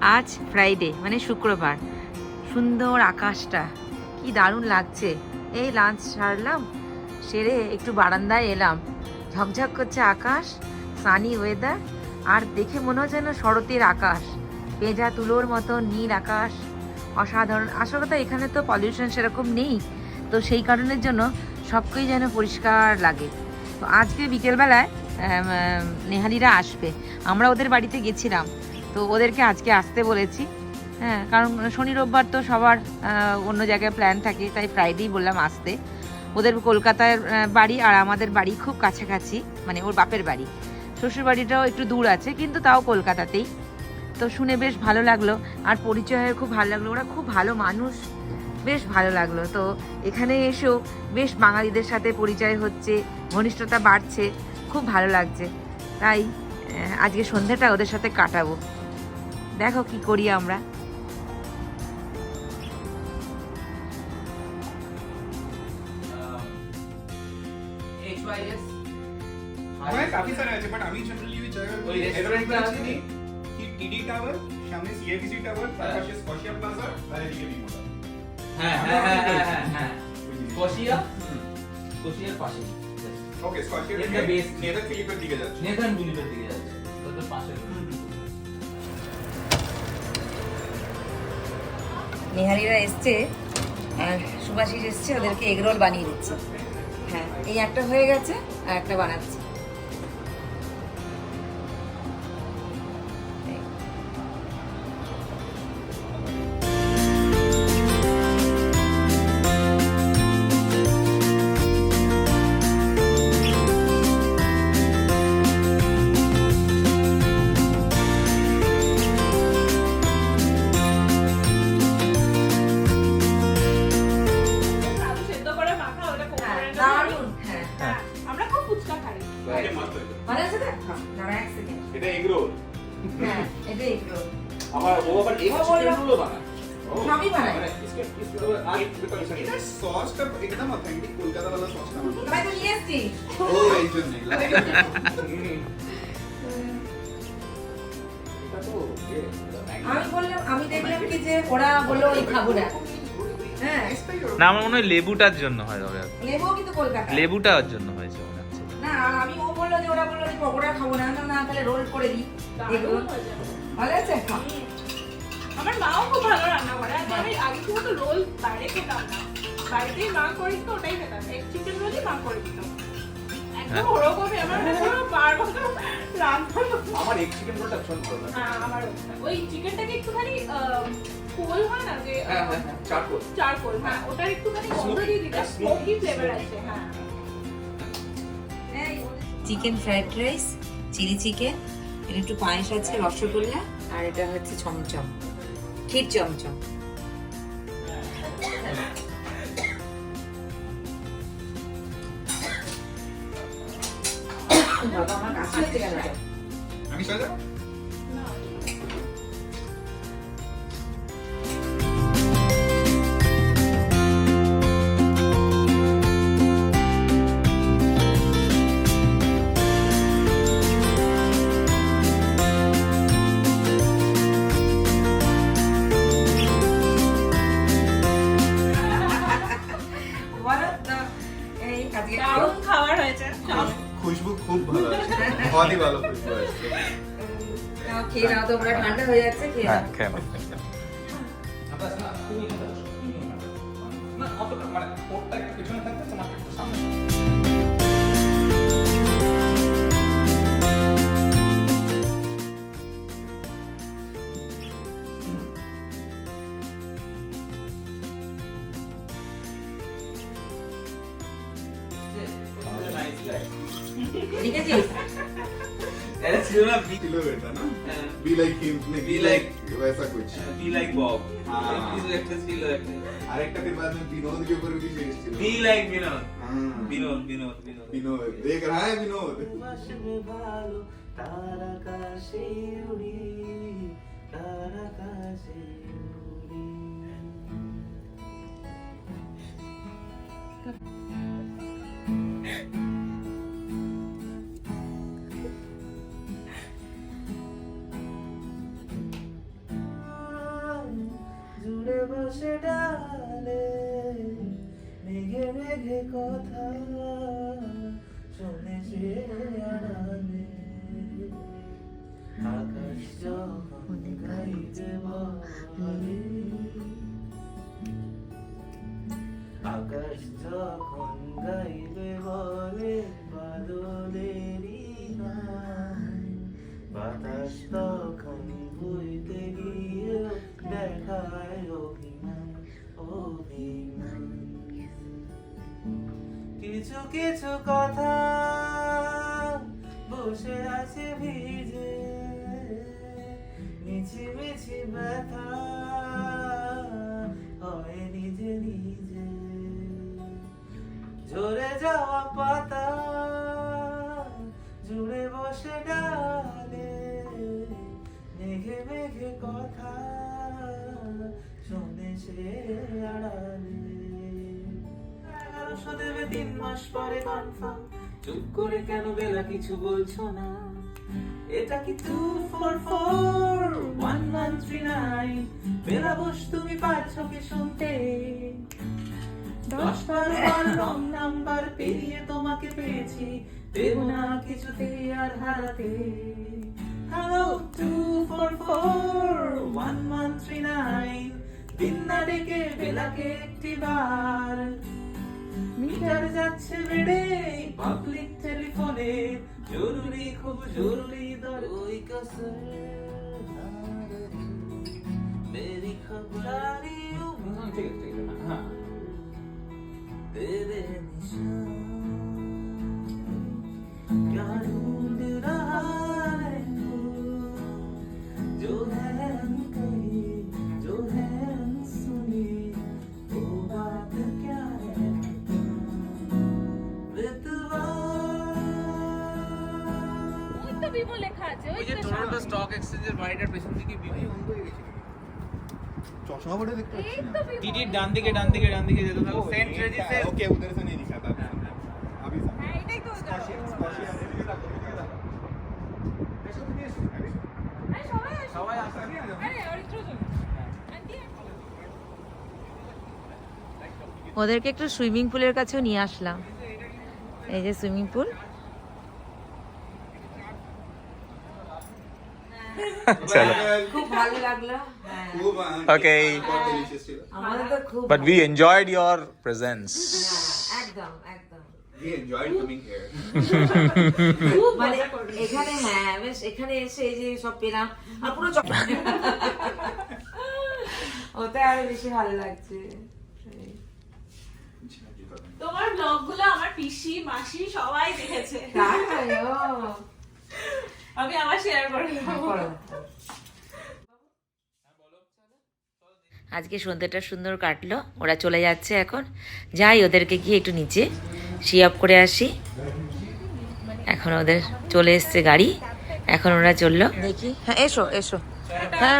আজ ফ্রাইডে মানে শুক্রবার, সুন্দর আকাশটা কি দারুণ লাগছে। এই লাঞ্চ সারলাম, সেরে একটু বারান্দায় এলাম, ঝকঝক করছে আকাশ, সানি ওয়েদার, আর দেখে মনে হচ্ছে যেন শরতের আকাশ, পেঁজা তুলোর মতো নীল আকাশ, অসাধারণ। আসল কথা এখানে তো পলিউশন সেরকম নেই, তো সেই কারণের জন্য সবকেই যেন পরিষ্কার লাগে। তো আজকে বিকেলবেলায় নেহালিরা আসবে, আমরা ওদের বাড়িতে গেছিলাম, তো ওদেরকে আজকে আসতে বলেছি। হ্যাঁ, কারণ শনি রোববার তো সবার অন্য জায়গায় প্ল্যান থাকে, তাই ফ্রাইডেই বললাম আসতে। ওদের কলকাতার বাড়ি আর আমাদের বাড়ি খুব কাছাকাছি, মানে ওর বাপের বাড়ি, শ্বশুর বাড়িটাও একটু দূর আছে, কিন্তু তাও কলকাতাতেই। তো শুনে বেশ ভালো লাগলো, আর পরিচয় হয়ে খুব ভালো লাগলো, ওরা খুব ভালো মানুষ, বেশ ভালো লাগলো। তো এখানে এসেও বেশ বাঙালিদের সাথে পরিচয় হচ্ছে, ঘনিষ্ঠতা বাড়ছে, খুব ভালো লাগছে। তাই আজকে সন্ধ্যাটা ওদের সাথে কাটাবো, দেখো কি করি আমরা। हमारे काफी सारे আছে বাট আমি জেনারেলি ওই রেস্টুরেন্টটা আছে নি কি টিডি টাওয়ার সামনে সিআইবিসি টাওয়ার তার পাশে স্কশিয়া প্লাজা আর এদিকে বিমলা। হ্যাঁ স্কশিয়ার পাশে। ওকে স্কশিয়ার In the base. নেদার ফিলিপের দিকে যাচ্ছে। নেদার ফিলিপের দিকে যাচ্ছে, তোদের পাশে। নেহারিরা এসছে আর সুভাষিস এসছে, ওদেরকে এগরোল বানিয়ে দিচ্ছে। হ্যাঁ, এই একটা হয়ে গেছে আর একটা বানাচ্ছি। এটা এগ রোল। হ্যাঁ, এটা এগরোল। আমার ও আবার এগ চিকেন রোলও বানায়। সবই বানায়। এটা সসটা একদম অথেন্টিক কলকাতা वाला সসটা। ভাই তো নিয়ে এসছি। ও এই জন্য আমি বললাম, আমি দেখলাম কি যে ওরা বললো ওই খাবো না। হ্যাঁ, না, আমার মনে হয় লেবুটার জন্য হয় হবে। লেবু কিন্তু কলকাতা। লেবুটার জন্য হয়েছে মনে হচ্ছে। না, আর আমি ও বললো যে ওরা বললো যে পকোড়া খাবো না, না না তাহলে রোল করে দিই। এগুলো ভালো আছে। আমার মাও খুব ভালো রান্না করে, আর আমি আগে থেকে তো রোল বাইরে খেতাম না, বাড়িতেই মা করে দিত, ওটাই খেতাম। এক চিকেন রোলই মা করে দিত, একদম ওরকমই। আমার বারবার রান্না, আমার এগ চিকেন রোলটা ভীষণ ভালো লাগে। হ্যাঁ আমার ওই চিকেনটাকে একটুখানি কোল হয় না যে চারকোল। চারকোল, হ্যাঁ ওটার একটুখানি গন্ধ দিয়ে দিতে, স্মোকি ফ্লেভার আছে। হ্যাঁ, chicken fried rice, chilli chicken, এর একটু পায়েস আছে, রসগোল্লা, আর এটা হচ্ছে চমচম, ক্ষীর চমচম। বাবা, আমার কাছে হচ্ছে কেন এটা? আমি সাজা বলো তো, এই আজকে দারুণ খাবার হয়েছে। খুশবু খুব ভালো আছে, बहुत ही ভালো খুশবু আছে। খেয়ে নাও, তোমরা ঠান্ডা হয়ে যাচ্ছে, খেয়ে হ্যাঁ, নাও। খেয়ে নাও। না অতটা মানে ওরটা একটু পিছনে থাকবে, তোমার একটু সামনে। লিখেছিস? এটা ছিল না किलो बेटा ना बी लाइक हिम नहीं बी लाइक वैसा कुछ বি লাইক বব। हाँ। কিছু একটা ছিল একটা। আরেকটা फिर बाद में विनोद के ऊपर भी सीरीज थी বি লাইক বিনোদ। हाँ বিনোদ। विनोद देख रहा है विनोद বসে ডালে মেঘে মেঘে কথা শুনে সে আড়ালে আকাশ যখন গাইতে বলে আকাশ যখন গাইবে বলে বাদলেরই গান বাতাস তখন বইতে গিয়ে দেখায় অভিমান অভিমান কিছু কিছু কথা বসে আছে ভিজে মিছি মিছি ব্যথা হয় নিজে নিজে ঝরে যাওয়া পাতা জুড়ে বসে ডালে মেঘে মেঘে কথা শোনে সে আড়ালে 1100 দেবে 3 মাস পরে কনফার্ম চুপ করে কেন বেলা কিছু বলছো না এটা কি 244 1139 বেলা বস তুমি পাচ্ছ কি শুনতে 10 রং নাম্বার পেরিয়ে তোমাকে পেয়েছি দেব না কিছুতে আর হারাতে হ্যালো 244 1139 দিন না ডেকে বেলাকে একটি বার মিটার যাচ্ছে বেড়ে পাবলিক টেলিফোনে জরুরি খুব জরুরি ওই কসর মেরি খবরারি ঠিক আছে হ্যাঁ तेरे निशान क्या ढूंढ रहा है तू जो है अनकही जो है अनसुनी वो बात क्या है बेतवा ওই তো বিমো লেখা আছে ওই ওই যে তো টরন্টো স্টক এক্সচেঞ্জের বাড়িটার পেছন দিকে বিবি चौथा बड़े दिखता এই তো বিমো টিটির ডান দিকে যেতে থাকো সেন্ট রেজিসের ओके उधर से नहीं दिखा था अभी হ্যাঁ এটাই তো स्कॉशिया स्कॉशिया আরে সবাই আসো সবাই আসে আরে অরিত্র জন আন্টি ওদেরকে একটু সুইমিং পুলের কাছেও নিয়ে আসলাম এই যে সুইমিং পুল চলো খুব ভালো লাগলো खूब Okay. बहुत डिलीशियस ছিল আমাদের তো খুব but we enjoyed your presence একদম একদম we enjoyed coming here খুব মানে মজা করবে এখানে হ্যাঁ বেশ এখানে এসে এই যে সব পেলাম আর পুরো ওতে আরো বেশি ভালো লাগছে তোমার ব্লগগুলো আমার পিসি মাসি সবাই দেখেছে তাই ও আমি আবার শেয়ার করে দেবো আজকে সন্ধ্যাটা সুন্দর কাটলো ওরা চলে যাচ্ছে এখন যাই ওদেরকে গিয়ে একটু নিচে সি আপ করে আসি এখন ওদের চলে এসছে গাড়ি এখন ওরা চললো দেখি হ্যাঁ এসো এসো হ্যাঁ